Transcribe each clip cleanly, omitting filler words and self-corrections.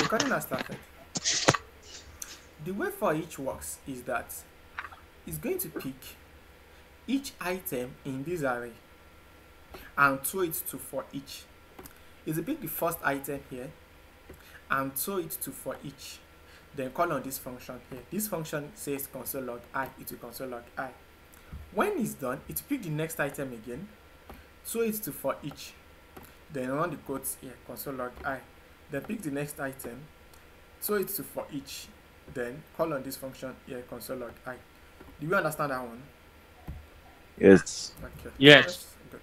recording has started. The way for each works is that it's going to pick each item in this array and throw it to for each. It's to pick the first item here and throw it to for each. Then call on this function here. This function says console log I, it will console log I. When it's done, it will pick the next item again, throw it to for each. Then run the quotes here, console log I. Then pick the next item, throw it to for each. Then call on this function here, console log I. Do you understand that one? Yes. Okay. Yes. Good.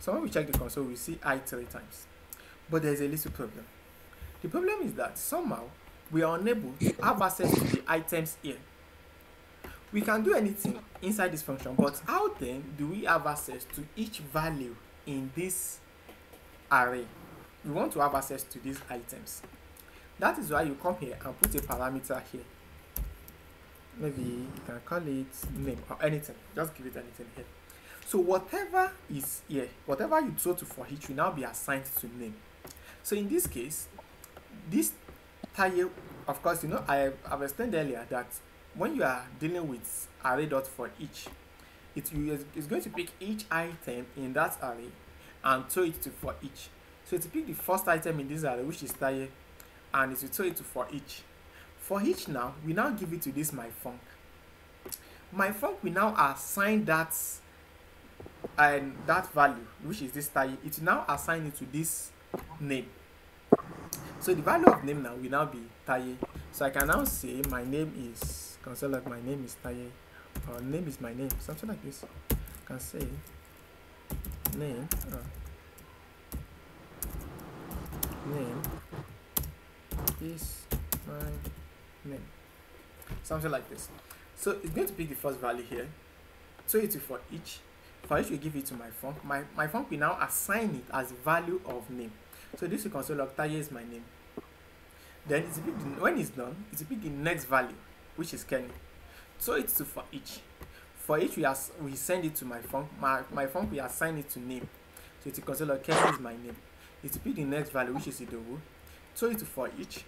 So when we check the console, we see I 3 times. But there's a little problem. The problem is that somehow we are unable to have access to the items here. We can do anything inside this function, but how then do we have access to each value in this array? We want to have access to these items. That is why you come here and put a parameter here. Maybe you can call it name or anything. Just give it anything here. So whatever is here, whatever you throw to for each will now be assigned to name. So in this case, this tire, of course, you know, I've explained earlier that when you are dealing with array.forEach, it's going to pick each item in that array and throw it to for each. So to pick the first item in this array, which is tire, and it will throw it to for each. For each now, we now give it to this myfunc. Myfunc will now assign that and that value, which is this tire. It will now assign it to this name. So the value of name now will now be tire. So I can now say my name is console log my name is tire, or name is my name, something like this. I can say name name is my name, something like this. So it's going to pick the first value here, so it will for each we give it to myfunc. Myfunc will now assign it as value of name. So this will console log tire is my name. Then it's pick the, when it's done, it's pick the next value, which is Kenny. So it's to for each. For each we send it to myfunc. Myfunc will assign it to name. So it's console log Kenny is my name. It's pick the next value, which is Idowu. So it's for each.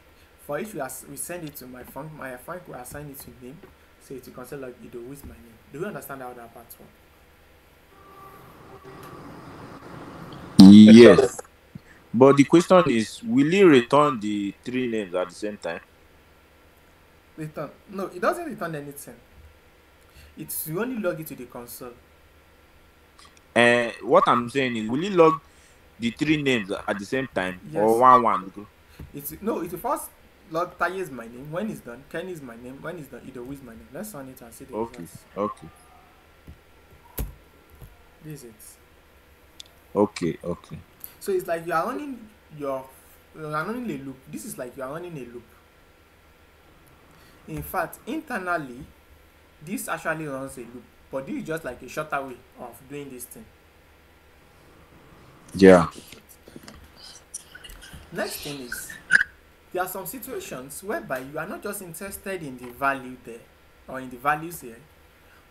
For each we send it to myfunc. Myfunc will assign it to name. So it's console log Idowu is my name. Do you understand how that part works? Yes. But the question is, will he return the 3 names at the same time? Return? No, it doesn't return anything. It's you only log it to the console. And what I'm saying is, will he log the 3 names at the same time, yes, or one? It's first log tire is my name. When it's done, Ken is my name. When it's done, Idowu is my name. Let's run it and see the results. Okay. This is it. Okay. So it's like you are running a loop. This is like you are running a loop. In fact, internally, this actually runs a loop, but this is just like a shorter way of doing this thing. Yeah. Next thing is, there are some situations whereby you are not just interested in the value there or in the values here,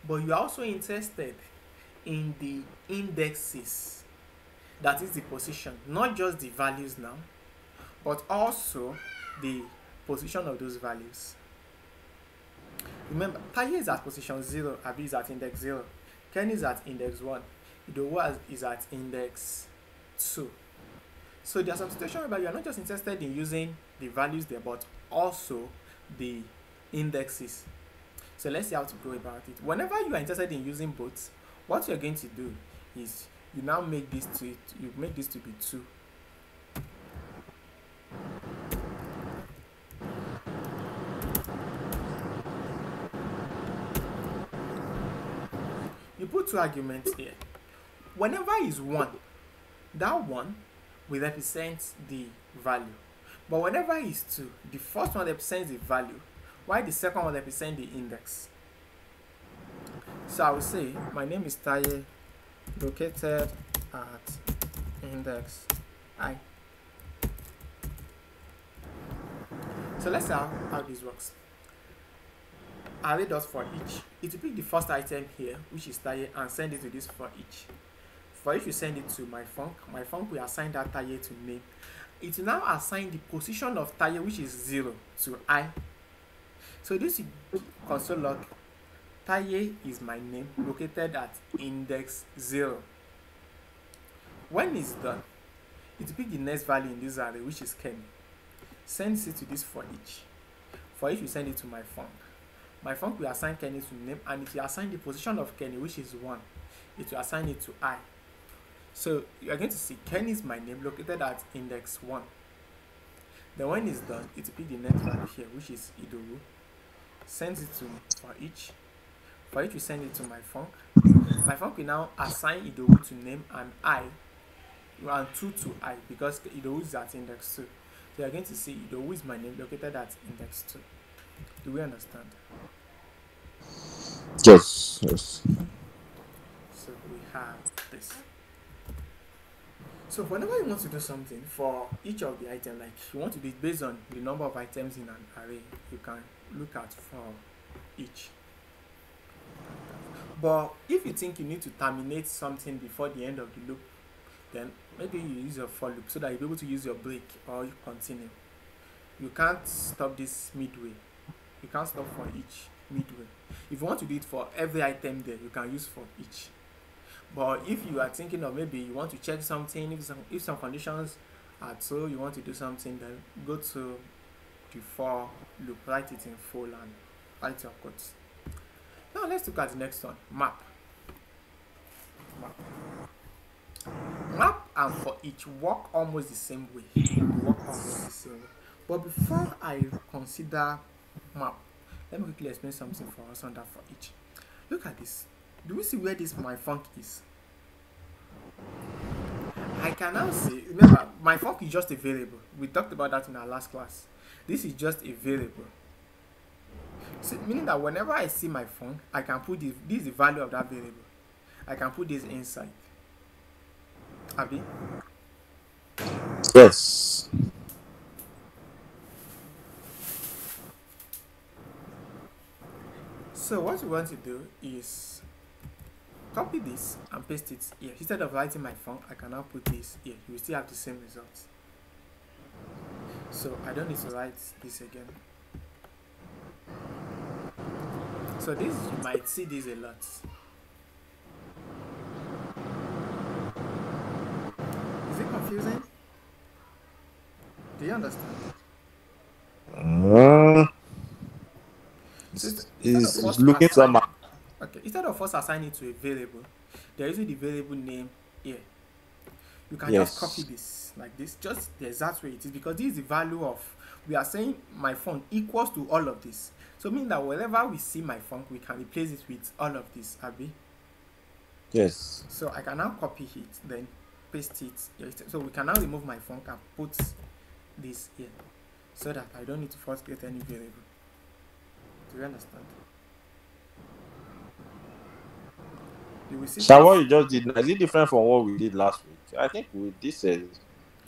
but you are also interested in the indexes. That is the position, not just the values now, but also the position of those values. Remember, tire is at position 0, Abi is at index 0, Ken is at index 1, Idowu is at index 2. So there are some situations whereby you are not just interested in using the values there, but also the indexes. So let's see how to go about it. Whenever you are interested in using both, what you're going to do is you now make this to be 2. You put 2 arguments here. Whenever is 1, that 1 will represent the value. But whenever is 2, the first one represents the value, while the second one represents the index. So I will say my name is Taye, located at index I. So let's see how this works. Array.forEach. It will pick the first item here, which is Taye, and send it to this for each. For each, we send it to myfunc. Myfunc will assign that Taye to name, it will now assign the position of Taye, which is 0, to I. So this is console log. Taye is my name, located at index 0. When it's done, it will pick the next value in this array, which is Kenny. Sends it to this for each. For each, we send it to my func. My func will assign Kenny to name, and it will assign the position of Kenny, which is 1. It will assign it to I. So you are going to see Kenny is my name, located at index 1. Then when it's done, it will pick the next value here, which is Idowu. Sends it to for each. For each, we send it to my func. My func will now assign Idowu to name and I, and 2 to I, because Idowu is at index 2. So you are going to see Idowu is my name, located at index 2. Do we understand? Yes. So we have this. So whenever you want to do something for each of the items, like you want to do it based on the number of items in an array, you can look at for each. But if you think you need to terminate something before the end of the loop, then maybe you use your for loop so that you'll be able to use your break or you continue. You can't stop this midway. You can't stop for each midway. If you want to do it for every item there, you can use for each. But if you are thinking of maybe you want to check something, if some conditions are true, you want to do something, then go to the for loop, write it in full and write your codes. Now let's look at the next one, map. Map and for each work almost the same way. But before I consider map, let me quickly explain something for us under for each. Look at this. Do we see where this my func is? I can now say, remember, my func is just a variable. We talked about that in our last class. This is just a variable. So meaning that whenever I see my func, I can put this is the value of that variable. I can put this inside. Abi? Yes. So what we want to do is copy this and paste it here. Instead of writing my func, I can now put this here. You will still have the same results. So I don't need to write this again. So this, you might see this a lot. Is it confusing? Do you understand? It's looking somehow. Okay, instead of us assigning it to a variable, they're using the variable name here. You can just copy this like this, just the exact way it is, because this is the value of, we are saying my func equals to all of this. So meaning that wherever we see my func, we can replace it with all of this, Abi? Yes. So I can now copy it, then paste it. So we can now remove my func and put this here, so that I don't need to first create any variable. Do you understand? You will see. So what you just did, is it different from what we did last week? I think with this,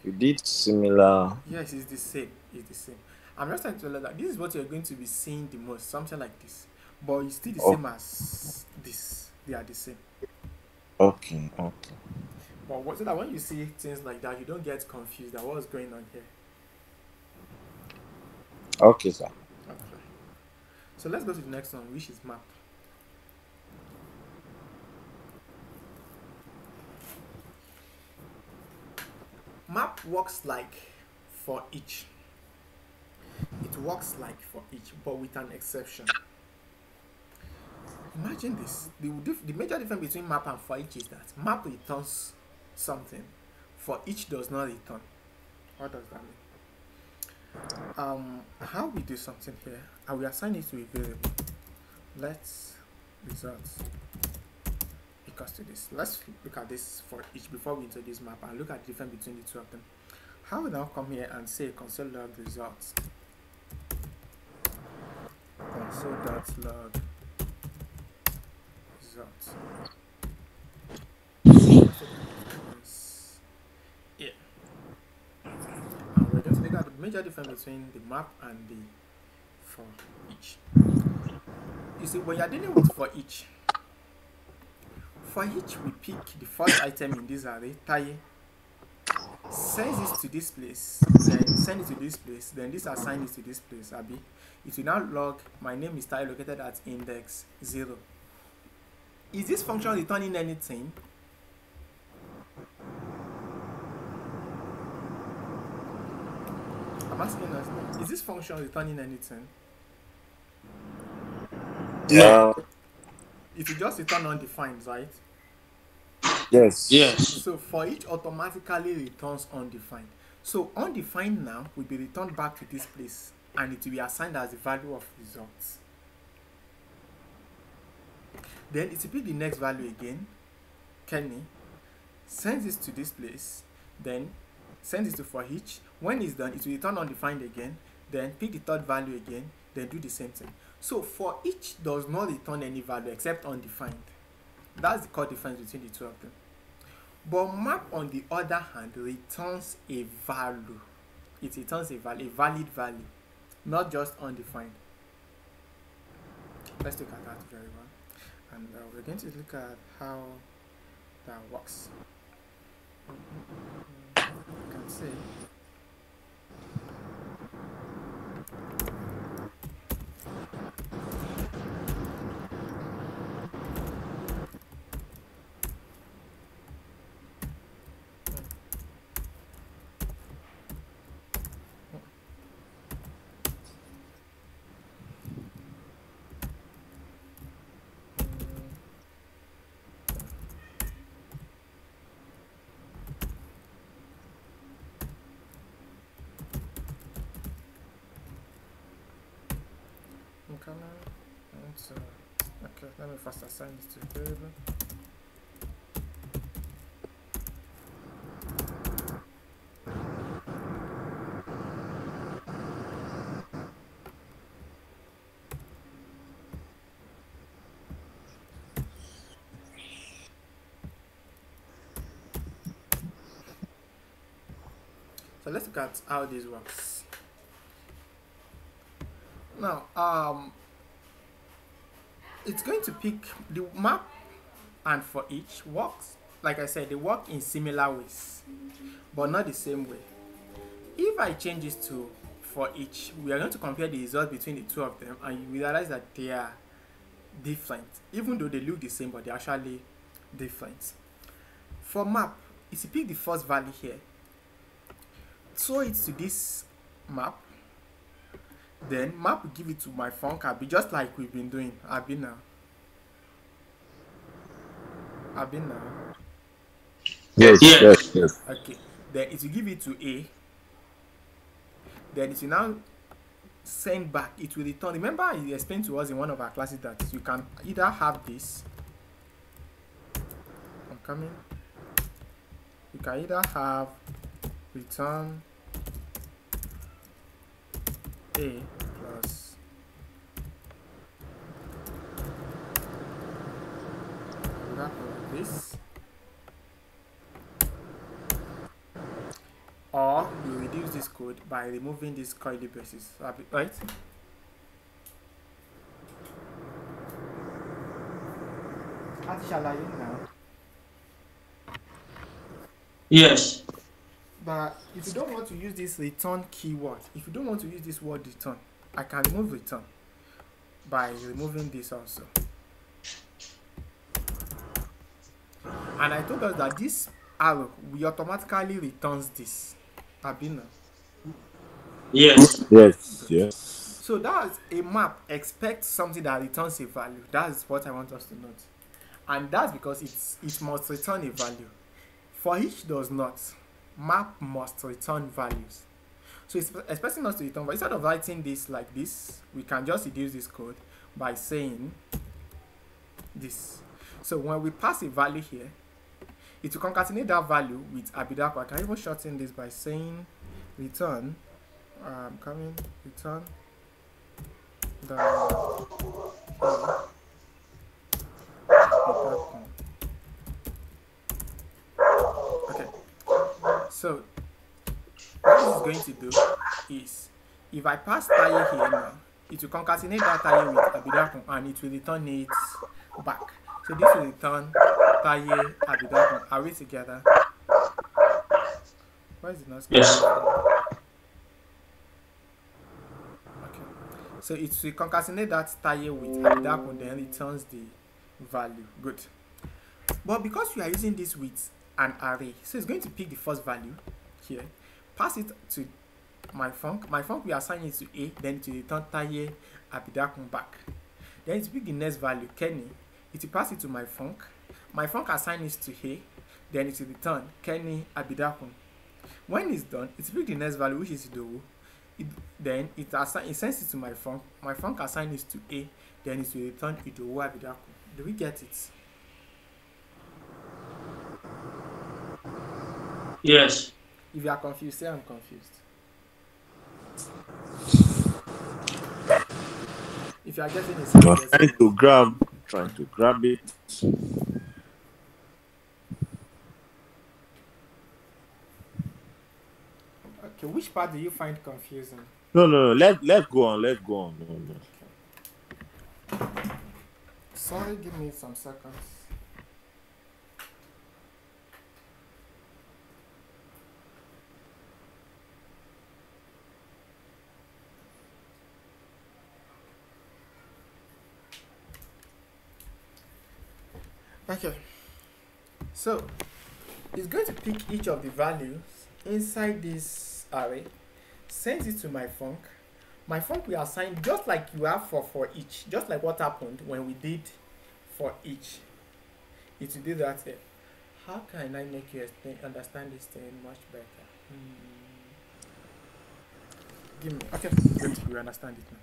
we did similar. Yes, it's the same. It's the same. I'm just trying to tell you that this is what you're going to be seeing the most, something like this. But it's still the same as this. They are the same. Okay. But so that when you see things like that, you don't get confused at what's going on here. Okay, sir. Okay. So let's go to the next one, which is map. Map works like for each. It works like for each, but with an exception. Imagine this. The major difference between map and for each is that map returns something, for each does not return. What does that mean? How we do something here, I will assign it to a variable. Let's results equals to this. Let's look at this for each before we introduce map and look at the difference between the two of them. How will now come here and say console log results. Console.log results. Yeah. And we're going to look at the major difference between the map and the for each. You see, when you're dealing with for each we pick the first item in this array, Taye. sends it to this place, then send it to this place, then this assign it to this place, Abi. It will now log my name is Tayo located at index 0. Is this function returning anything? I'm asking us, is this function returning anything? Yeah. It will just return undefined, right? Yes. Yes. So for each automatically returns undefined. So undefined now will be returned back to this place and it will be assigned as the value of results. Then it will be the next value again. Kenny sends this to this place, then sends it to for each. When it's done, it will return undefined again, then pick the third value again, then do the same thing. So for each does not return any value except undefined. That's the core difference between the two of them. But map, on the other hand, returns a value. It returns a valid value, not just undefined. Let's look at that very well. And we're going to look at how that works. You can see. Okay, let me first assign this to a variable. So let's look at how this works. Now, it's going to pick the map and for each works. Like I said, they work in similar ways, but not the same way. If I change this to for each, we are going to compare the results between the two of them, and you realize that they are different, even though they look the same, but they're actually different. For map, it's to pick the first value here, throw it to this map, then map will give it to my func Abi, just like we've been doing. Abi now. Yes. Yes. Okay. Then it will give it to A. Then it will now send back. It will return. Remember, he explained to us in one of our classes that you can either have this. I'm coming. You can either have return A plus this, or you reduce this code by removing this curly braces, right? Shall I now? Yes. But if you don't want to use this return keyword, if you don't want to use this word return, I can remove return by removing this also. And I told us that this arrow will automatically returns this. Abina. Yes. Yes. So that's a map. Expect something that returns a value. That's what I want us to note. And that's because it must return a value. For each does not, map must return values. So it's expecting us to return, but instead of writing this like this, we can just reduce this code by saying this. So when we pass a value here, it will concatenate that value with Abidapo. I can even shorten this by saying return, return the okay. So what this is going to do is, if I pass Taye here now, it will concatenate that Taye with Abidapo and it will return it back. So this will return Taye, Abidapo. Are we together? Why is it not Yes. Okay. So it will concatenate that taye with abidakun, then returns the value. Good. But because we are using this with an array, so it's going to pick the first value here, pass it to my func we assign it to A, then to return taye abidakun back. Then it pick the next value, Kenny. It will pass it to my func assign it to A, then it will return Kenny abidakun. When it's done, it will pick the next value, which is Idowu. Then it sends it to my func assign it to A, then it will return Idowu abidakun. Do we get it? Yes. If you are confused, say I'm confused. If you are getting it, say I'm getting Trying it. to grab it. Okay, which part do you find confusing? No. Let's go on. No. Sorry, give me some seconds. Okay, so it's going to pick each of the values inside this array, sends it to my func. My func we assign just like you have for each, just like what happened when we did for each. It will do that here. How can I make you understand this thing much better? Give me. Okay, good. You understand it now.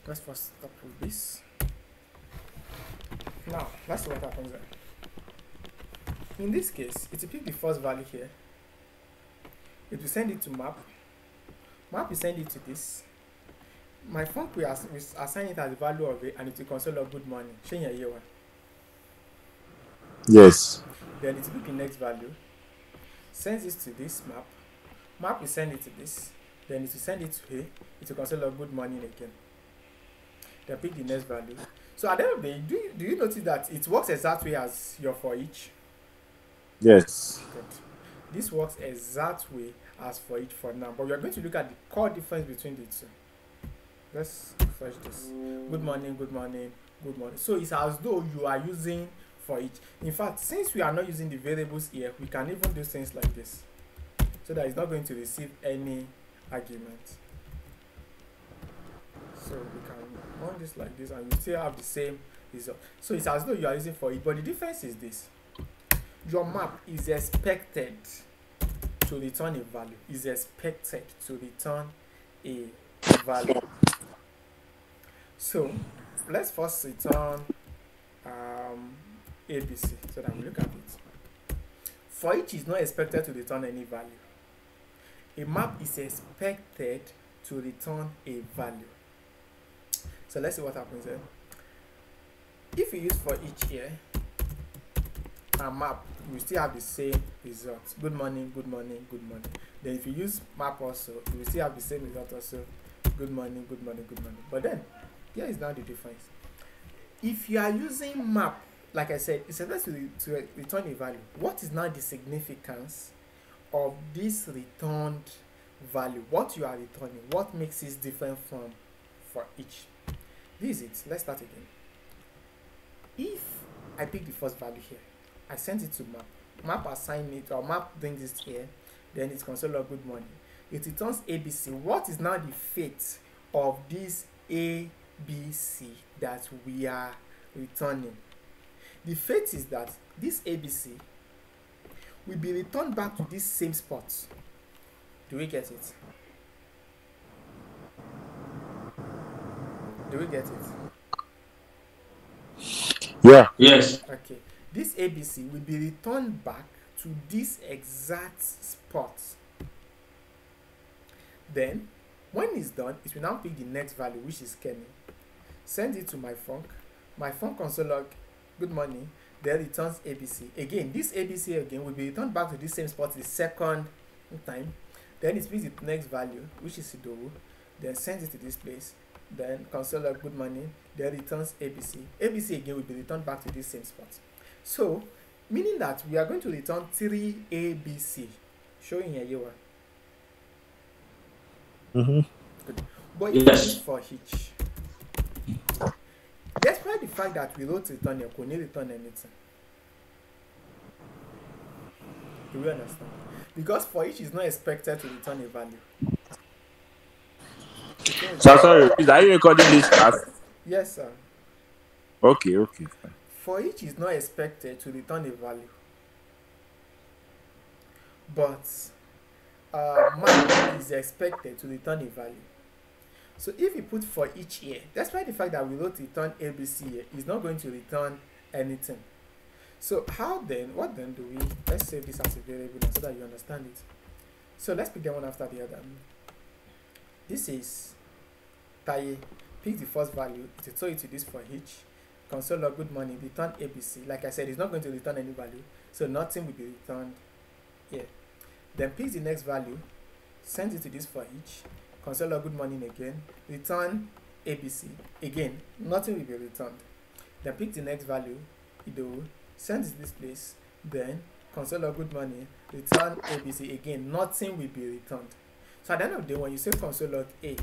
Let's first start with this. Now, let's see what happens there. In this case, it will pick the first value here. It will send it to map. Map will send it to this. My func will assign it as the value of it, and it will console log good morning. Share your year one. Yes. Then it will pick the next value. Sends it to this map. Map will send it to this. Then it will send it to here. It will console log good morning again. Then pick the next value. So at the end of the day, do you notice that it works exactly as your for each? Yes. Good. This works exact way as for each for now, but we are going to look at the core difference between the two. Let's refresh this. Good morning, good morning, good morning. So it's as though you are using for each. In fact, since we are not using the variables here, we can even do things like this, so that it's not going to receive any argument. So we can run this like this, and you still have the same result. So it's as though you are using for each, but the difference is this: your map is expected to return a value. Is expected to return a value. So let's first return ABC, so that we look at it. For each is not expected to return any value. A map is expected to return a value. So let's see what happens here. If you use for each here and map, you still have the same result. Good morning, good morning, good morning. Then if you use map also, you will still have the same result also. Good morning, good morning, good morning. But then here is now the difference. If you are using map, like I said, it's supposed to return a value. What is now the significance of this returned value? What you are returning? What makes it different from for each? This is it. Let's start again. If I pick the first value here, I send it to map. Map assign it, or map brings it here. Then it's console log good morning. It returns ABC. What is now the fate of this ABC that we are returning? The fate is that this ABC will be returned back to this same spot. Do we get it? Do we get it? Yeah. Yes. Okay. This ABC will be returned back to this exact spot. Then, when it's done, it will now pick the next value, which is Kenny. Send it to my func. My func console log good morning. then returns ABC. Again, this ABC again will be returned back to this same spot the second time. Then it picks the next value, which is Idowu, then sends it to this place, then console log good morning, then returns ABC. ABC again will be returned back to this same spot. So, meaning that we are going to return 3 ABC, showing here you are. Good. But if Yes. it is for each, despite the fact that we wrote return here, could not return anything. Do we understand? Because for each is not expected to return a value. So sorry, please, are you recording this class? Yes, sir. Okay, fine. For each is not expected to return a value. But map is expected to return a value. So if we put for each here, despite the fact that we wrote return ABC here, it's not going to return anything. So what then do we, let's save this as a variable so that you understand it. So let's pick them one after the other. This is Taye, pick the first value, it will throw it to this for each, console log good morning, return ABC. Like I said, it's not going to return any value, so nothing will be returned here. Then pick the next value, send it to this for each, console log good morning again, return ABC. Again, nothing will be returned. Then pick the next value, Idowu, send it to this place, then console log good morning, return ABC. Again, nothing will be returned. So at the end of the day, when you say console log A,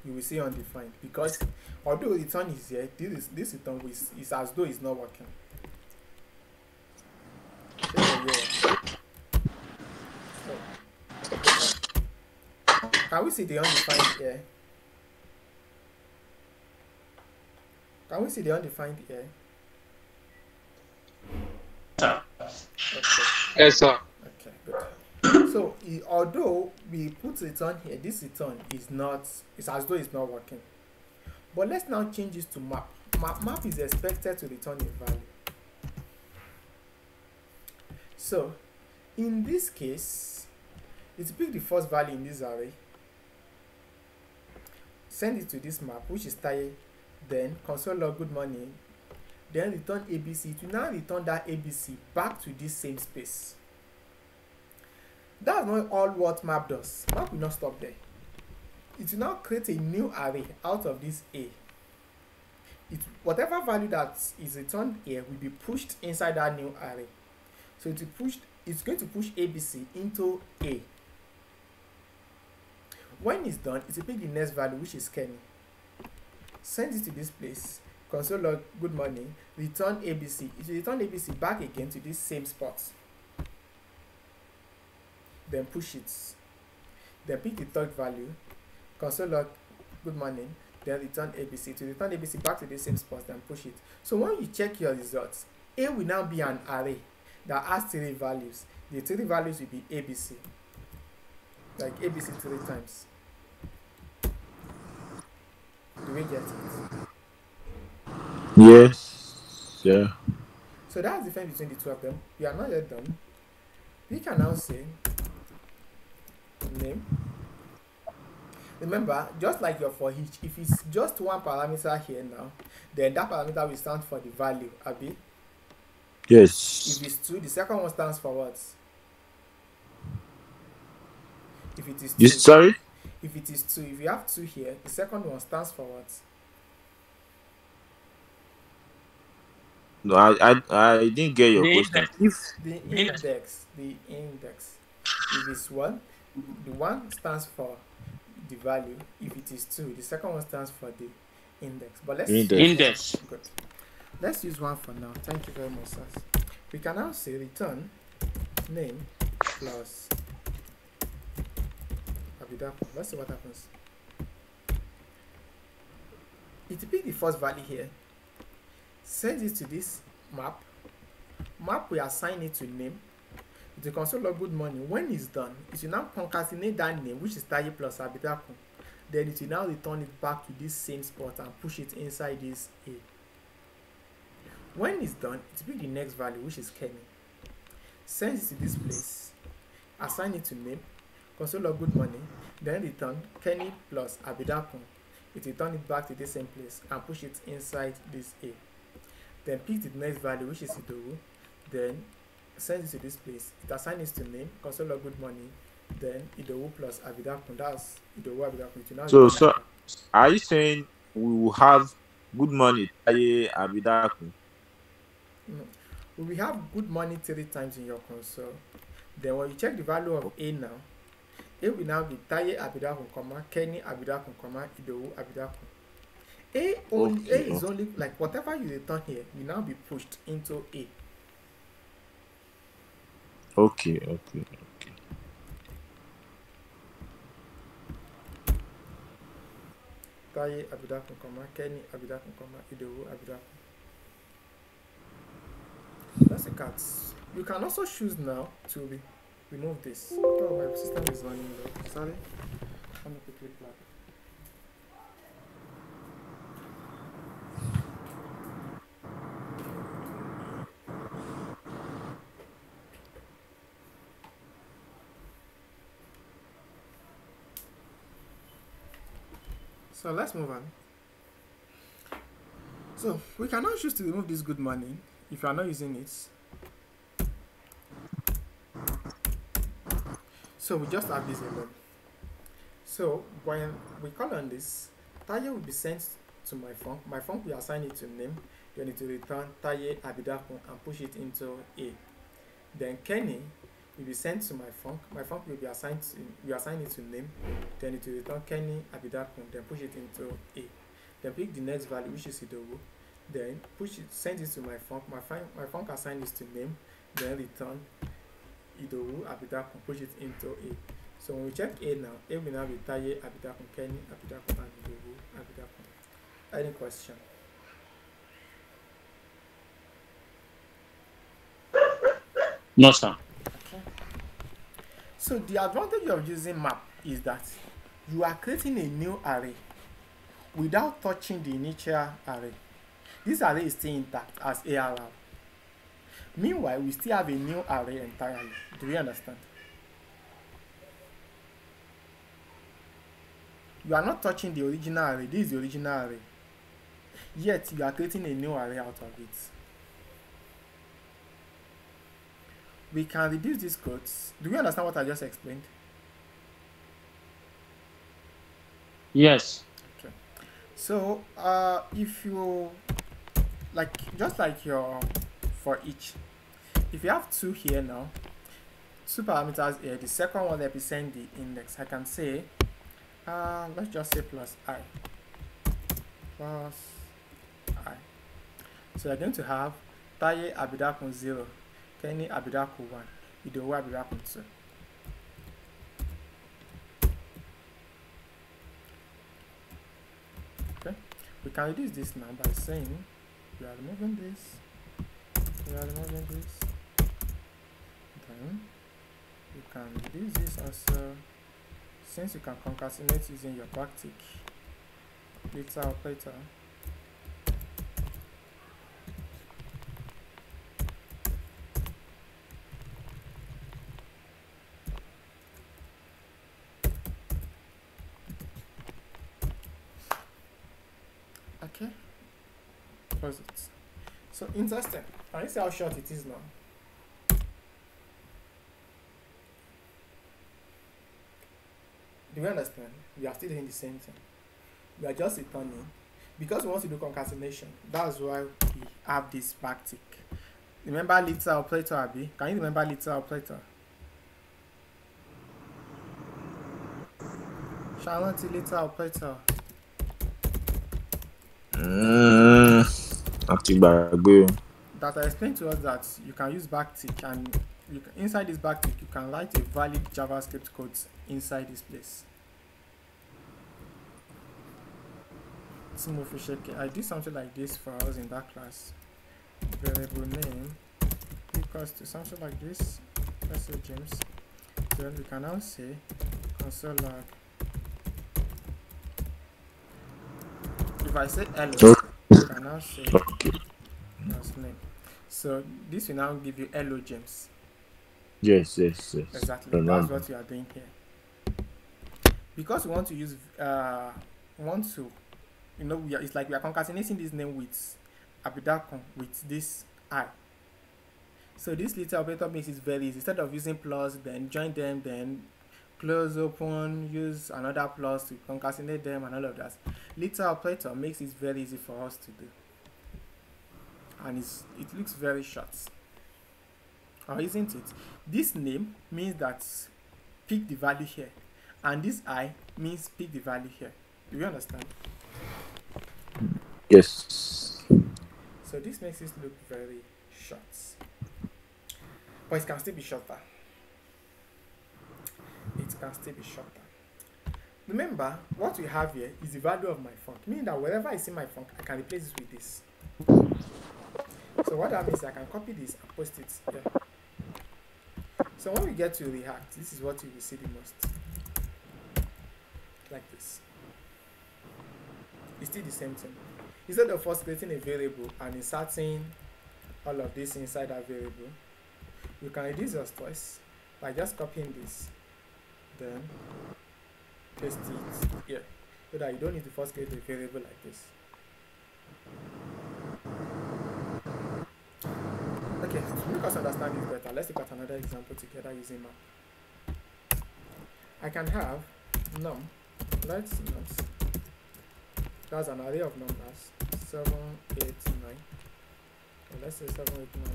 you will see undefined, because although return is here, this return is as though it's not working. Can we see the undefined here? Can we see the undefined here? Sir. Okay. Yes, sir. Okay, good. So although we put return here, this return is as though it's not working. But let's now change this to map. Map is expected to return a value. So in this case, it's pick the first value in this array, send it to this map, which is Taye, then console log good morning, then return ABC. To now return that ABC back to this same space. That's not all what map does. Map will not stop there. It will now create a new array out of this A. Whatever value that is returned here will be pushed inside that new array. So it's going to push ABC into A. When it's done, it will pick the next value, which is Kenny. Send it to this place, console log good morning, return ABC. It will return ABC back again to this same spot. Then push it. Then pick the third value, console log good morning, then return ABC. To return ABC back to the same spot, then push it. So when you check your results, A will now be an array that has 3 values. The 3 values will be ABC. Like ABC 3 times. Do we get it? Yes. Yeah. So that's the difference between the two of them. We are not yet done. We can now say name. Remember, just like your for each, if it's just one parameter here now, then that parameter will stand for the value, Abi. Yes. If it's 2, the second one stands for what? If it is 2, Sorry? if it is 2, if you have 2 here, the second one stands for what? No, I didn't get your The question. The index. If it's 1, the 1 stands for the value. If it is 2, the second one stands for the index. But let's index. Good. Let's use 1 for now. Thank you very much, sir. We can now say return name plus Abidapo. Let's see what happens. It will pick the first value here, send it to this map. Map will assign it to name. It will console log good morning. When it's done, it will now concatenate that name, which is Taye plus Abidapo. Then it will now return it back to this same spot and push it inside this A. When it's done, it will pick the next value, which is Kenny. Send it to this place, assign it to name, console log good morning, then return Kenny plus Abidapo. It will return it back to the same place and push it inside this A. then pick the next value, which is Idowu, then send it to this place. It assigns it to name, console log good money, then Idowu plus Abidakun. That's Idowu Abidakun. It will now So, return so are you saying we will have good money Taye Abidaku? We will have good money 3 times in your console. Then when you check the value of A now, A will now be Taye Abidakun, Kenny Abidakun, Idowu Abidakun. A is only like whatever you return here will now be pushed into A. Okay. Taye Abidakun, Kenny Abidakun, Idowu Abidakun. Let's look at. You can also choose now to remove this. Oh, my system is running low. Sorry. Let me quickly plug it. So let's move on. So we can now choose to remove this good money if you are not using it. So we just have this alone. So when we call on this, Taye will be sent to my phone. My phone will assign it to name. Then it will return Taye Abidakun and push it into A. Then Kenny will be sent to my phone. My phone will be assigned to, we assign it to name. Then it will return Kenny Abidakun. Then push it into A. Then pick the next value, which is Idowu. Then push it, send it to my phone. My phone can assign this to name. Then return Idowu Abidakun, push it into A. So when we check A now, A will now be Taye Abidakun, Kenny Abidakun, and Idowu Abidakun. Any question? No, sir. Okay. So the advantage of using map is that you are creating a new array without touching the initial array. This array is still intact as ARR. Meanwhile, we still have a new array entirely. Do you understand? You are not touching the original array. This is the original array. Yet, you are creating a new array out of it. We can reduce these codes. Do you understand what I just explained? Yes. Okay. So, if you, just like your for each, if you have 2 here now, 2 parameters here, the second one represents the index. I can say, let's just say plus I. So you're going to have Taye Abidakun 0, Kenny Abidakun 1, Idowu Abidakun 2. Okay, we can reduce this now by saying we are removing this, then you can reduce this also, since you can concatenate using your backtick literal operator. Okay, close it. So interesting. Can you see how short it is now? Do you understand? We are still doing the same thing. We are just returning because we want to do concatenation. That's why we have this backtick. Remember literal operator, Abi? Can you remember literal operator? Shall I want literal operator? That I explained to us that you can use backtick, and you can, inside this backtick you can write a valid JavaScript code inside this place. I did something like this for us in that class. Variable name equals to something like this. Let's say James. Then we can now say console log. If I say hello, you can now say last name. So this will now give you hello James. Yes. Exactly. That's what we are doing here. Because we want to use it's like we are concatenating this name with abidakon with this I. So this little operator makes it very easy. Instead of using plus, then join them, then close, open, use another plus to concatenate them and all of that. Little operator makes it very easy for us to do. And it looks very short. Or isn't it? This name means that pick the value here. And this I means pick the value here. Do you understand? Yes. So this makes it look very short. But it can still be shorter. It can still be shorter. Remember, what we have here is the value of my font, meaning that wherever I see my font, I can replace it with this. So what that means, I can copy this and post it here. So when we get to React, this is what you will see the most. Like this. It's still the same thing. Instead of first creating a variable and inserting all of this inside that variable, you can reduce your twice by just copying this, then paste it here, so that you don't need to first create a variable like this. Okay, to make us understand this better, let's look at another example together using map. I can have num, let's nums, that's an array of numbers, 7, 8, 9, or let's say 7, 8, 9, 10.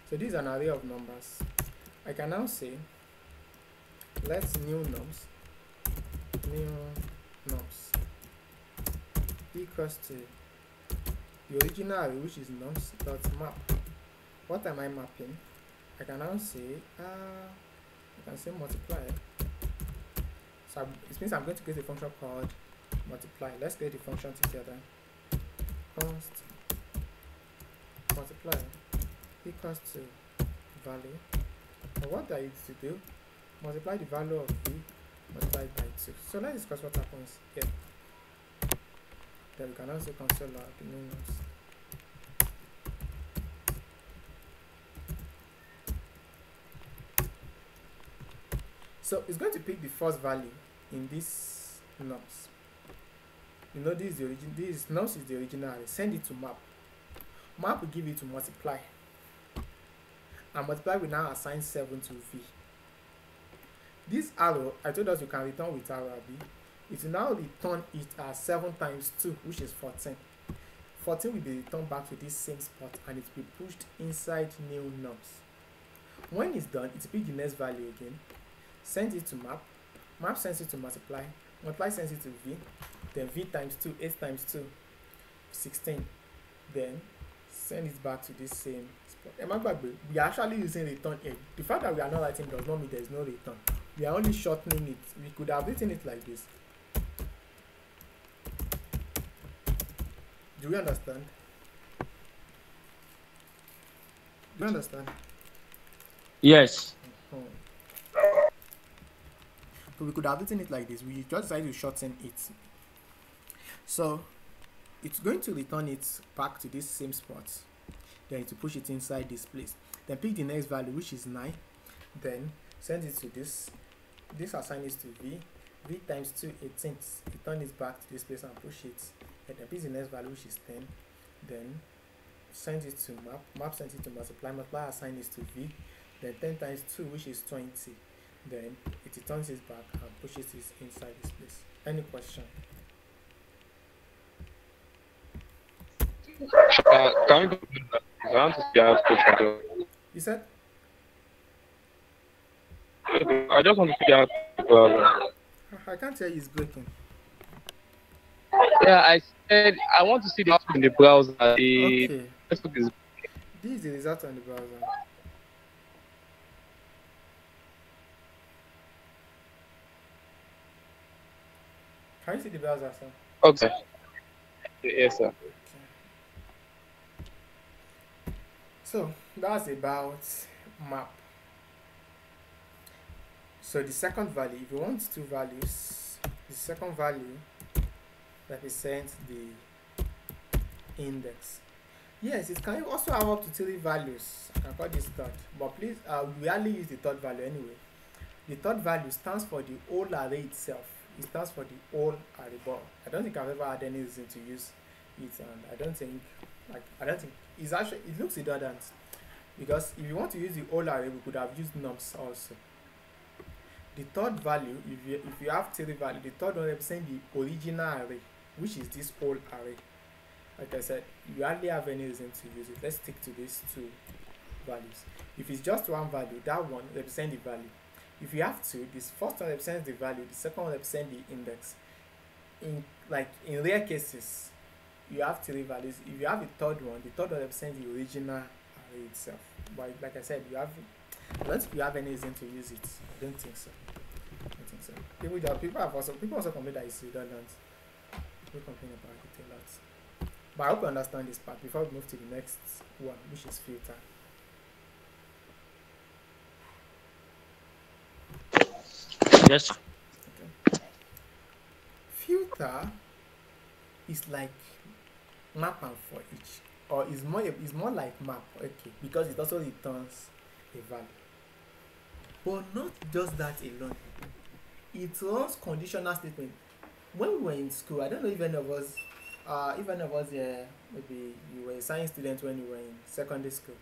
So this is an array of numbers. I can now say, let's new nums equals to the original array, which is nums dot map. What am I mapping? I can now say I can say multiply. So it means I'm going to create a function called multiply. Let's create the function together. Const multiply equals to value. And what I need to do, multiply the value of v multiplied by 2. So let's discuss what happens here. Then we can also console log the new nodes. So it's going to pick the first value in this nums. You know, this is the origin. This nums is the original array. Send it to map. Map will give it to multiply. And multiply will now assign 7 to v. This arrow, I told us you can return with arrow b. It will now return it as 7 times 2, which is 14. 14 will be returned back to this same spot and it will be pushed inside new nums. When it's done, it will pick the next value again, send it to map, map sends it to multiply, multiply sends it to v, then v times 2, 8 times 2, 16, then send it back to this same spot. Remember, we are actually using return here. The fact that we are not writing does not mean there is no return. We are only shortening it. We could have written it like this. Do you understand? Do you understand? Yes. So we could have written it like this. We just decided to shorten it. So it's going to return it back to this same spot. Then to push it inside this place. Then pick the next value, which is 9. Then send it to this. This assign it to v. V times 2, 18. Return it back to this place and push it. And then pick the next value, which is 10. Then send it to map. Map sends it to multiply. Multiply assign it to v. Then 10 times 2, which is 20. Then it returns it back and pushes it inside this place. Any question? Can we do that? I want to see how to do. You said? I just want to see how to do. I can't tell you, it's breaking. Yeah, I said I want to see the output in the browser. The Okay. Facebook is. This is the result on the browser. Can you see the browser, sir? Okay. Yes, sir. So that's about map. So the second value, if you want two values, the second value represents the index. Yes, it can also have up to 3 values. I can call this third, but please, we rarely use the third value anyway. The third value stands for the whole array itself. It stands for the whole array, but I don't think I've ever had any reason to use it, and I don't think it's actually, it looks redundant, because if you want to use the whole array, we could have used nums also. The third value, if you have three values, the third one represents the original array, which is this whole array. Like I said, you hardly have any reason to use it. Let's stick to these two values. If it's just one value, that one represents the value. If you have two, this first one represents the value, the second one represents the index. In rare cases, you have three values. If you have a third one, the third one represents the original array itself. But like I said, I don't think you have any reason to use it. I don't think so. People also complain that it's redundant. People complain about it a lot. But I hope you understand this part before we move to the next one, which is filter. Yes. Okay. Filter is like map and for each, or is more like map, okay, because it also returns a value. But not just that alone. It runs conditional statement. When we were in school, I don't know if any of us here, maybe you were a science student when you were in secondary school.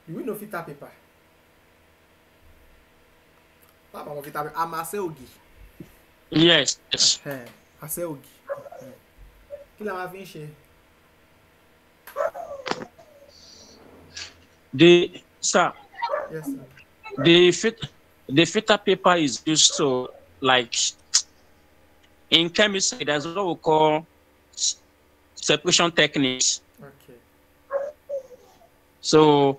You will know filter paper. I'm Aseogi. Yes. Aseogi. Kí la máa fi ń ṣe? Sir, Yes, sir. the filter paper is used to, like, in chemistry, there's what we call separation techniques. Okay. So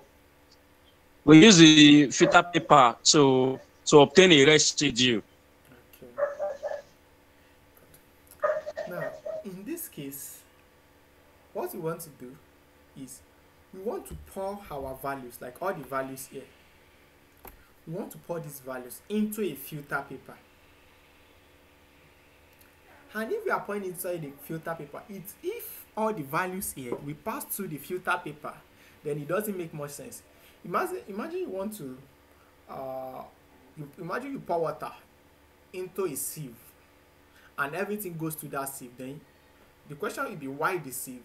we use the filter paper to obtain a residue. Okay. Now, in this case, what we want to do is we want to pour our values, like all the values here. We want to pour these values into a filter paper. And if we are pouring inside the filter paper, it's if all the values here we pass through the filter paper, then it doesn't make much sense. Imagine you want to imagine you pour water into a sieve and everything goes to that sieve. Then the question will be, why the sieve?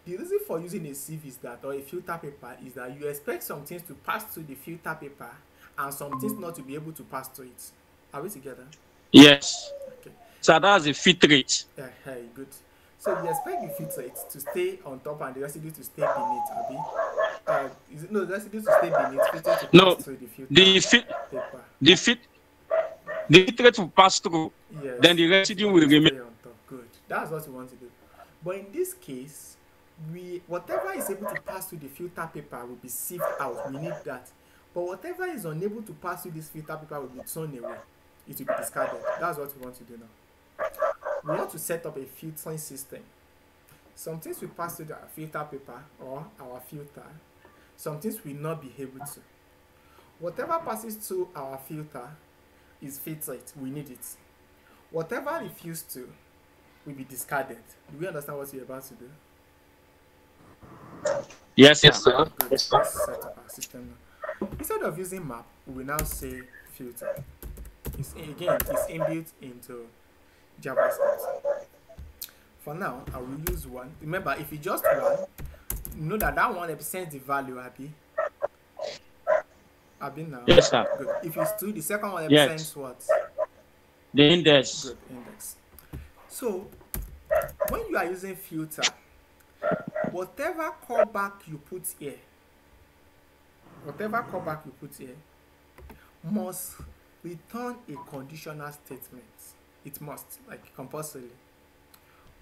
The reason for using a sieve is that, or a filter paper, is that you expect some things to pass through the filter paper and some things not to be able to pass through it. Are we together? Yes. Okay. So that's a filtrate. Yeah, hey, good. So you expect the filtrate to stay on top and the residue to stay beneath, Abi? The residue to stay beneath, filtrate to pass through the filter paper. The filtrate will pass through. Yes. Then the residue will remain on top. Good. That's what we want to do. But in this case, whatever is able to pass through the filter paper will be sieved out. We need that. But whatever is unable to pass through this filter paper will be thrown away. It will be discarded. That's what we want to do now. We want to set up a filtering system. Some things will pass through the filter paper or our filter. Some things will not be able to. Whatever passes through our filter is filtrate. We need it. Whatever refuses to will be discarded. Do we understand what we're about to do? Yes, Yes, sir. Good. Yes, sir. Let's set up our system now. Instead of using map, we will now say filter. It's inbuilt into JavaScript. For now, I will use one. Remember, if it's just one, know that one represents the value, Abi now. Yes, sir. Good. If it's two, the second one represents what? The index. Good, index. So, when you are using filter, whatever callback you put here, must return a conditional statement. It must, like compulsorily.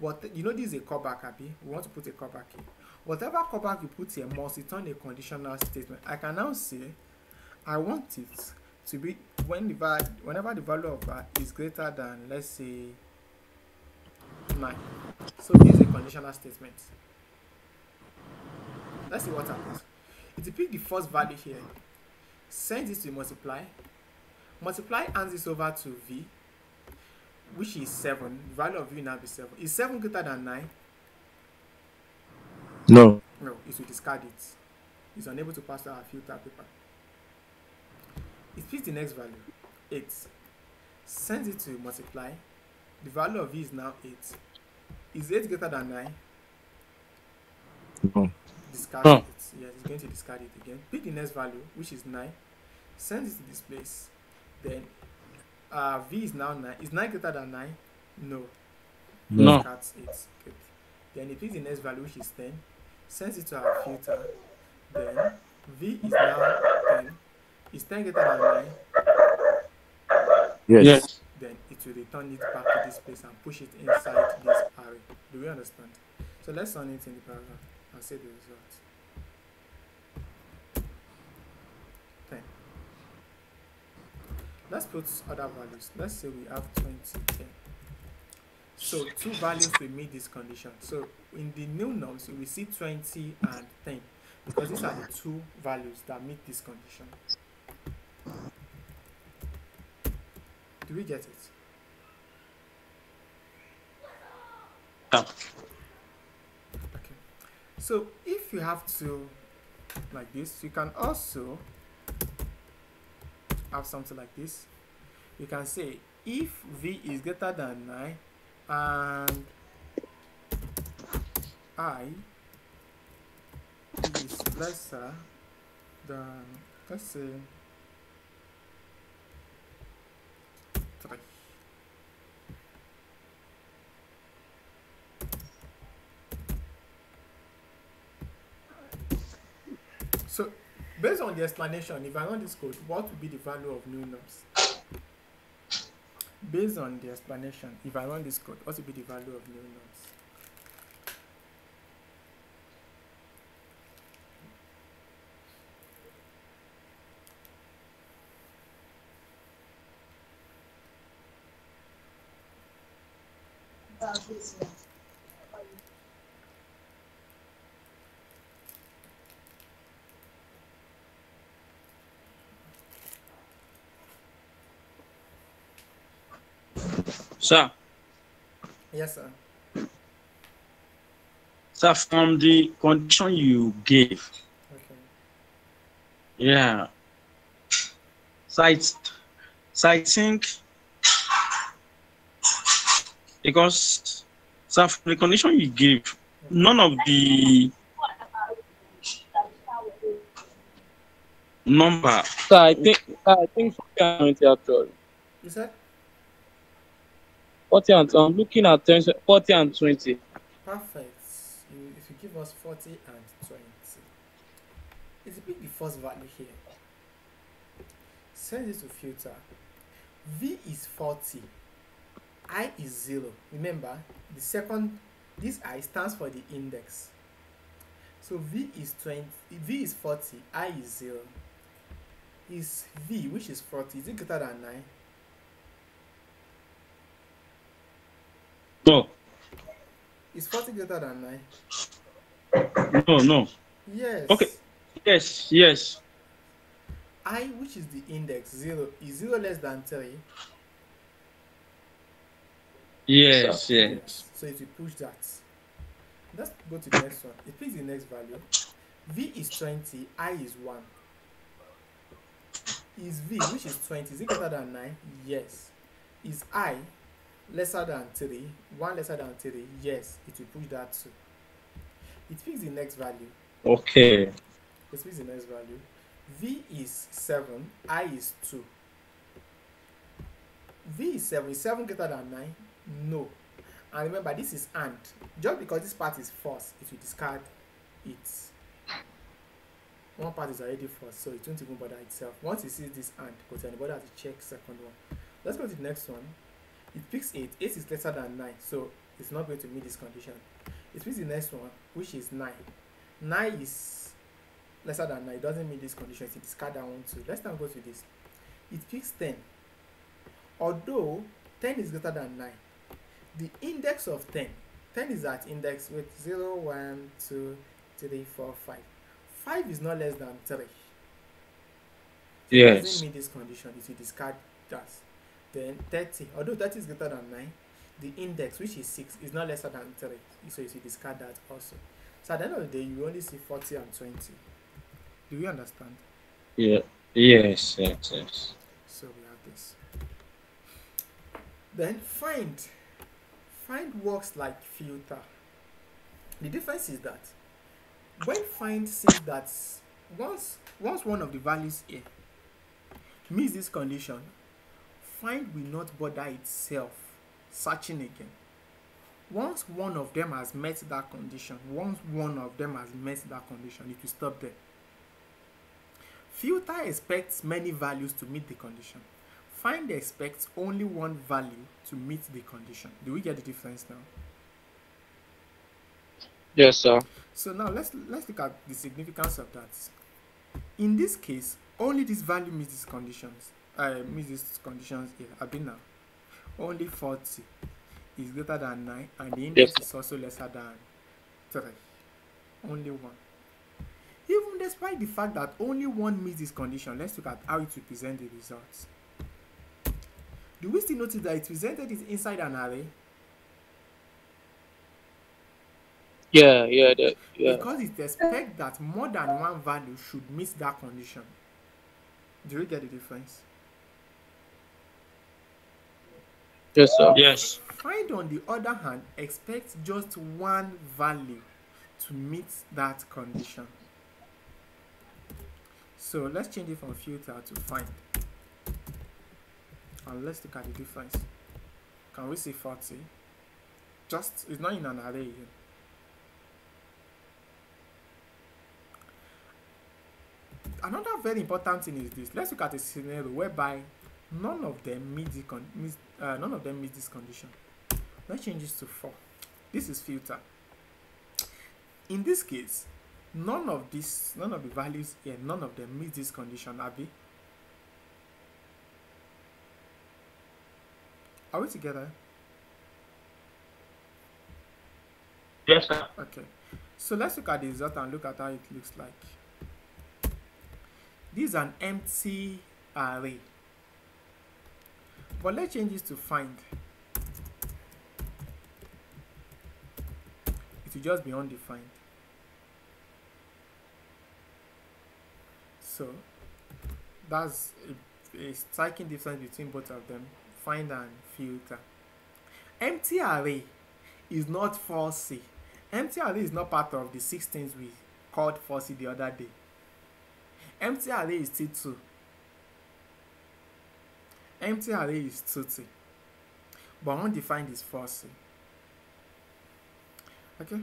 This is a callback, Abi. We want to put a callback here. Whatever callback you put here must return a conditional statement. I can now say I want it to be whenever the value of is greater than, let's say, 9. So this is a conditional statement. Let's see what happens. It will pick the first value here, send it to multiply, hands this over to v, which is 7. The value of v will now be 7. Is 7 greater than 9? No. No, it will discard it. It's unable to pass through our filter paper. It picks the next value, 8. Sends it to multiply. The value of v is now 8. Is 8 greater than 9? No. Discard No. it. Yes, it's going to discard it again. Pick the next value, which is 9. Send it to this place. Then V is now 9. Is 9 greater than 9? No. No. Discards it. Good. Then it picks the next value, which is 10. Sends it to our filter. Then V is now 10. Is 10 greater than 9? Yes. Yes. Then it will return it back to this place and push it inside this array. Do we understand? So let's run it in the paragraph and see the result. 10. Let's put other values. Let's say we have 20, 10. So two values will meet this condition. So in the new norms, we will see 20 and 10 because these are the two values that meet this condition. Do we get it? Yeah. Okay. So if you have to like this, you can also have something like this. You can say if V is greater than 9 and I is lesser than, let's say, 3. So based on the explanation, if I run this code, what would be the value of new norms? Based on the explanation, if I run this code, what would be the value of new norms? Sir, Yes, sir. sir, from the condition you gave, Okay. yeah. So I think because sir, from the condition you gave, none of the number. So I think 40 and 20 actually. You said? 40 and I'm looking at 40 and 20. Perfect. If you give us 40 and 20, it's pick the first value here. Send it to filter. V is 40. I is 0. Remember, the second, this I stands for the index. So V is 20. V is 40. I is 0. Is V, which is 40, is it greater than 9? No, Is 40 greater than 9? no. Yes. Okay. Yes. I, which is the index, 0, is 0 less than 3? Yes. So it will push that. Let's go to the next one. It picks the next value. V is 20, I is 1. Is V, which is 20, is it greater than 9? Yes. Is I lesser than 3? 1 lesser than 3? Yes. It will push that too. It picks the next value. Okay. It picks the next value. V is 7, I is 2. V is 7. Is 7 greater than 9? No. And remember, this is AND. Just because this part is false, it will discard it. One part is already false, so it won't even bother itself. Once it sees this AND, go to anybody has to check second one. Let's go to the next one. It picks 8. 8 is lesser than 9, so it's not going to meet this condition. It picks the next one, which is 9. 9 is lesser than 9. It doesn't meet this condition, so it discard that one too. Let's now go to this. It picks 10. Although 10 is greater than 9, the index of 10 is at index with 0, 1, 2, 3, 4, 5. 5 is not less than 3. So it doesn't meet this condition, it will discard that. Then 30, although 30 is greater than 9, the index, which is 6, is not lesser than 3, so it will discard that also. So at the end of the day, you only see 40 and 20. Do you understand? Yeah. Yes. So we have this. Then find Find works like filter. The difference is that when find says that once one of the values a meets this condition, find will not bother itself searching again. Once one of them has met that condition, it will stop there. Filter expects many values to meet the condition. Find expects only one value to meet the condition. Do we get the difference now? Yes, sir. So now let's look at the significance of that. In this case, only this value meets these conditions. Here. I've been now. Only 40 is greater than 9, and the index is also lesser than 3. Only one. Even despite the fact that only one meets this condition, let's look at how it will present the results. Do we still notice that it presented it inside an array? Yeah. Because it expects that more than one value should meet that condition. Do you get the difference? Yes, sir. Yes. Find, on the other hand, expects just one value to meet that condition. So let's change it from filter to find. And let's look at the difference. Can we see 40? Just, it's not in an array here. Another very important thing is this. Let's look at a scenario whereby none of them meets this condition. Let's change this to 4. This is filter. In this case, none of the values here, none of them meet this condition, Abby. Are we together? Yes, sir. Okay. So let's look at the result and look at how it looks like. This is an empty array. But let's change this to find. It will just be undefined. So that's a striking difference between both of them, find and filter. Empty array is not 4C. Empty array is not part of the 6 things we called 4C the other day. Empty array is still 2. Empty array is 2C. But undefined is 4C. Okay,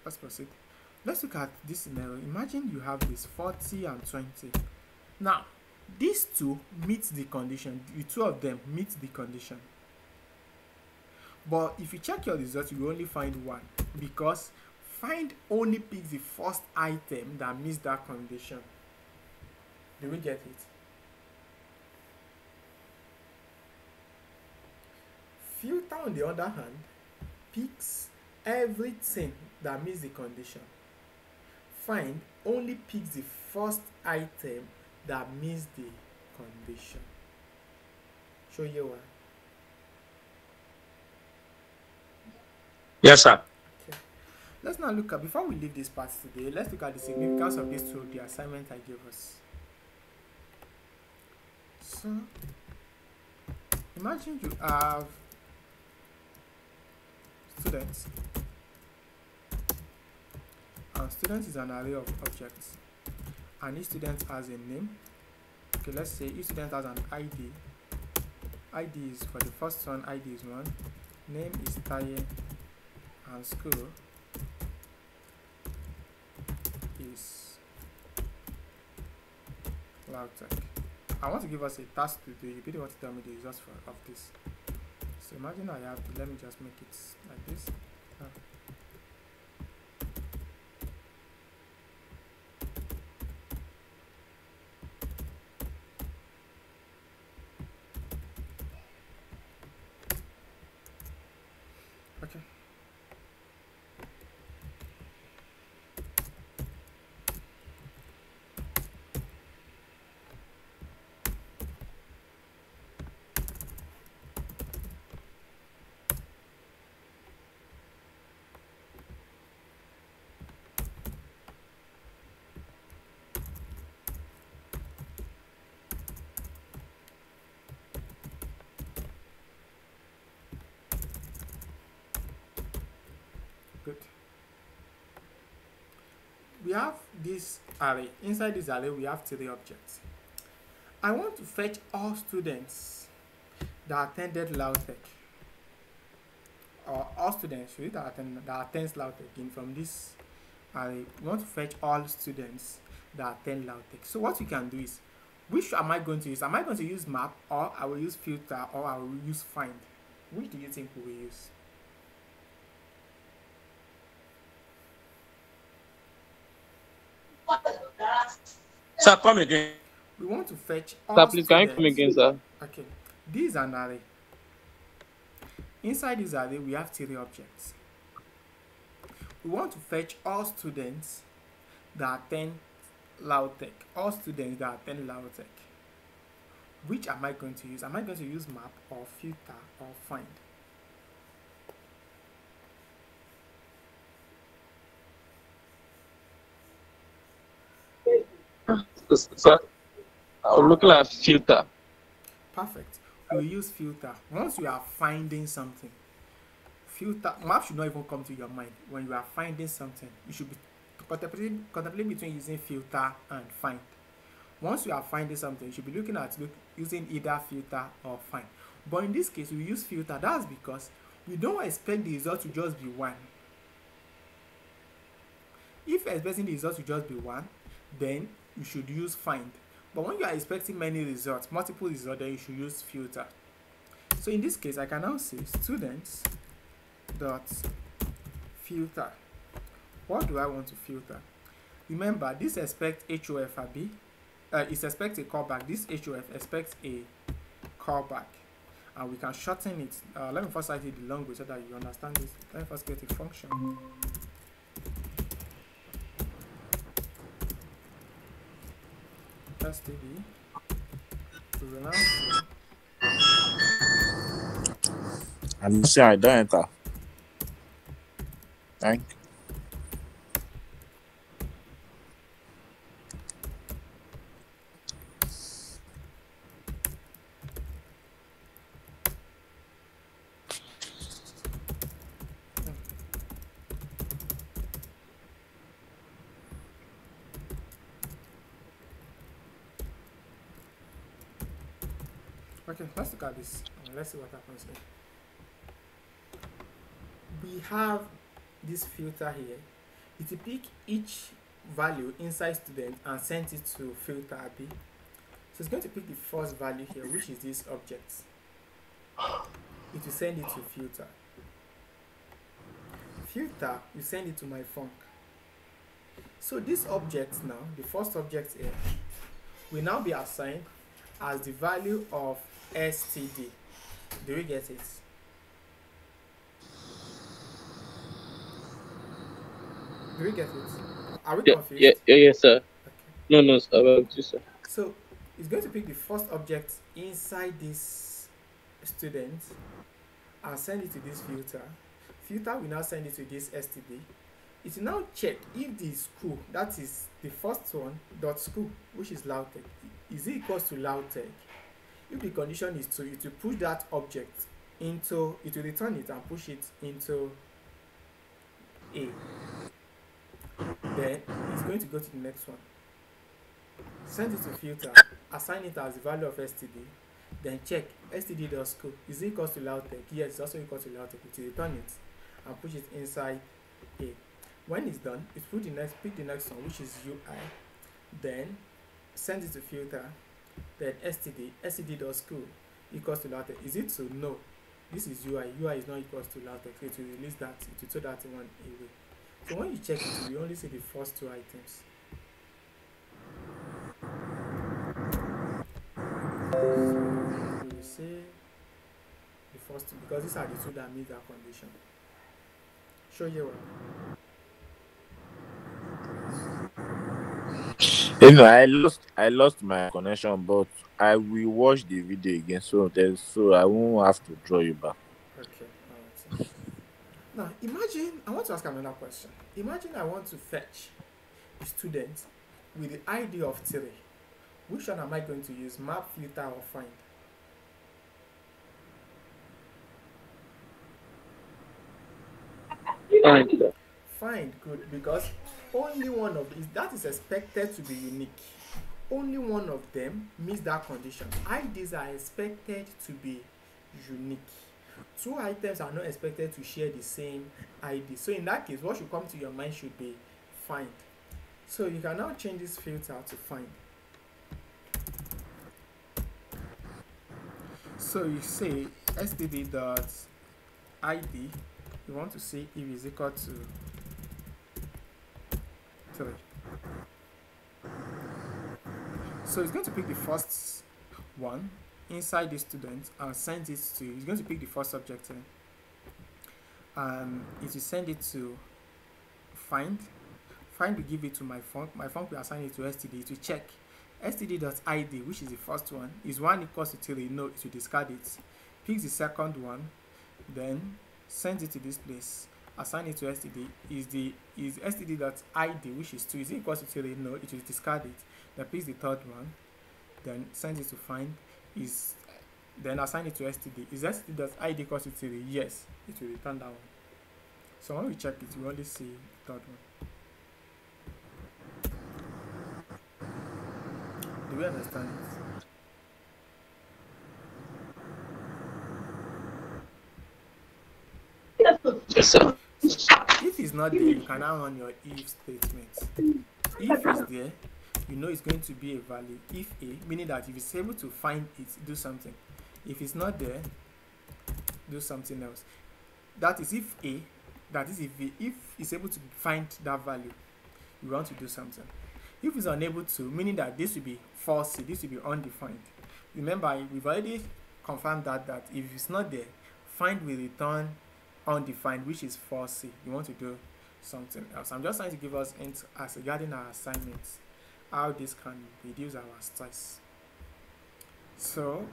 let's proceed. Let's look at this scenario. Imagine you have this 40 and 20. Now, these two meet the condition. The two of them meet the condition. But if you check your results, you will only find one, because find only picks the first item that meets that condition. Do we get it? Filter, on the other hand, picks everything that meets the condition. Find only picks the first item that meets the condition. Show you why. Yes, sir. Okay. Let's now look at, before we leave this part today, let's look at the significance of this through the assignment I gave us. So, imagine you have students, and student is an array of objects, and each student has a name. Okay, let's say each student has an ID. ID is, for the first one, ID is 1, name is Taye, and school is Lautech. I want to give us a task to do. You really want to tell me the results of this. So imagine I have, let me just make it like this. Okay. we have this array. Inside this array, we have 3 objects. I want to fetch all students that attended Lautech, or all students that attend Lautech in from this array. We want to fetch all students that attend Lautech. So what we can do is, which am I going to use? Am I going to use map, or I will use filter, or I will use find? Which do you think we will use? So come again. We want to fetch all Sir, please, can you students. come again, sir? Okay, this is an array. Inside this array, we have 3 objects. We want to fetch all students that attend Lautech. All students that attend Lautech. Which am I going to use? Am I going to use map, or filter, or find? Sir, I'm looking at filter. Perfect. We'll use filter. Once you are finding something, filter, map should not even come to your mind. When you are finding something, you should be contemplating between using filter and find. Once you are finding something, you should be looking at using either filter or find. But in this case, we use filter. That's because we don't expect the result to just be 1. If you're expecting the result to just be 1, then you should use find. But when you are expecting many results, multiple results, then you should use filter. So in this case, I can now say students dot filter. What do I want to filter? Remember, this expects HOF AB. It expects a callback. This HOF expects a callback, and we can shorten it. Let me first write it the language so that you understand this. Let me first create a function. STD. We will now say And you say I don't enter. Thank you. okay, let's look at this. Let's see what happens here. We have this filter here. It will pick each value inside student and send it to filter AB. So it's going to pick the first value here, which is this object. It will send it to filter. Filter will send it to my func. So this object now, the first object here, will now be assigned as the value of STD. Do we get it? Do we get it? Are we confused? Yes, sir. Okay. No, sir. About you, sir. So it's going to pick the first object inside this student and send it to this filter. Filter will now send it to this STD. It will now check if the school, that is the first one, dot school, which is Lautech, is it equals to Lautech. If the condition is true, it will push that object into, it will return it and push it into A. Then it's going to go to the next one. Send it to filter, assign it as the value of STD, then check STD.school. Is it equals to Lautech? Yes, it's also equal to Lautech. It will return it and push it inside A. When it's done, it pick the next one, which is UI, then send it to filter, then STD.school equals to Lautech. Is it so? No. This is UI. UI is not equals to Lautech. So it will release that, it will throw that one away. So when you check it, you only see the first 2 items. So we will say the first 2 because these are the 2 that meet that condition. Show you what. You know, I lost my connection, but I will watch the video again, so I won't have to draw you back. Okay, alright. Now imagine I want to ask another question. Imagine I want to fetch a student with the ID of 3. Which one am I going to use? Map, filter, or find? Fine, sir. Find, good, because only one of these that is expected to be unique. Only one of them meets that condition. IDs are expected to be unique. Two items are not expected to share the same ID. So in that case, what should come to your mind should be find. So you can now change this filter to find. So you say std dot id, you want to see if is equal to 3. So it's going to pick the first one inside the student and send it to, it's going to pick the first subject in, and it will send it to find. Find will give it to my func will assign it to std to check std.id, which is the first one, is 1 equals to 3, no, it will discard it. Picks the second one, then sends it to this place, assign it to std, is std.id, which is 2, is it equals to 3, no, it will discard it. Then picks the third one, then sends it to find, is then assign it to std, is std.id equals to 3, yes, it will return that one. So when we check it, we only see the third one. Do we understand it? Yes, sir. So if it's not there, you can now run your if statement. If it's there, you know it's going to be a value. If a, meaning that if it's able to find it, do something. If it's not there, do something else. That is if a, that is if it's able to find that value, you want to do something. If it's unable to, meaning that this will be false, this will be undefined. Remember, we've already confirmed that if it's not there, find will return undefined, which is false. You want to do something else. I'm just trying to give us hints as regarding our assignments, how this can reduce our stress. So,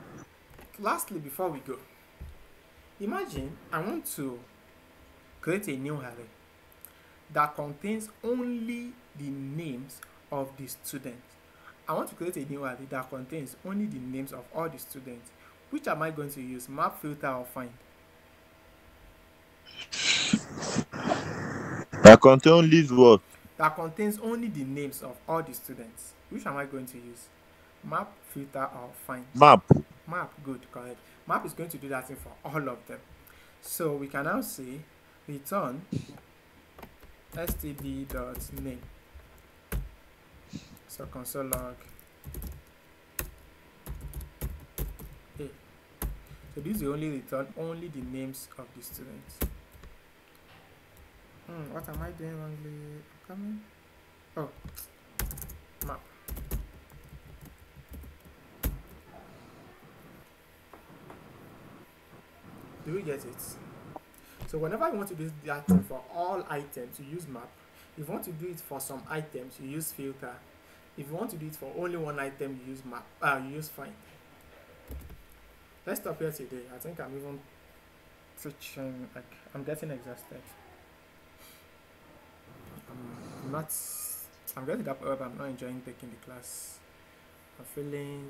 lastly, before we go, imagine I want to create a new array that contains only the names of the students. I want to create a new array that contains only the names of all the students. Which am I going to use, map, filter, or find? That contain only what? That contains only the names of all the students. Which am I going to use, map, filter, or find? Map. Map, good, correct. Map is going to do that thing for all of them. So we can now say return std.name. So console log A. So this will only return only the names of the students. What am I doing wrongly? Coming? Oh, map. Do we get it? So whenever you want to do that thing for all items, you use map. If you want to do it for some items, you use filter. If you want to do it for only one item, you use map. You use find. Let's stop here today. I think I'm even teaching. Like I'm getting exhausted. I'm getting that point. I'm not enjoying taking the class. I'm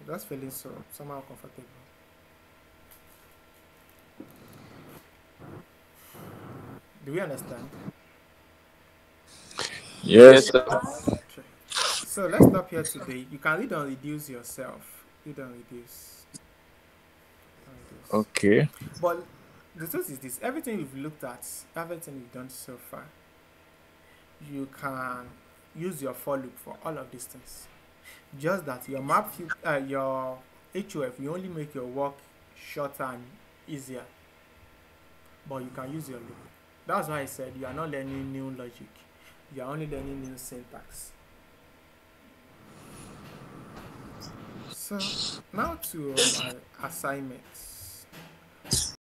just feeling so somehow comfortable. Do we understand? Yes. Sir. Okay. So let's stop here today. You can read and reduce yourself. Read and reduce. Okay. But the truth is this: everything we've looked at, everything we've done so far, you can use your for loop for all of these things. Just that your map, your HOF, you only make your work shorter and easier. But you can use your loop. That's why I said you are not learning new logic. You are only learning new syntax. So now to my assignments.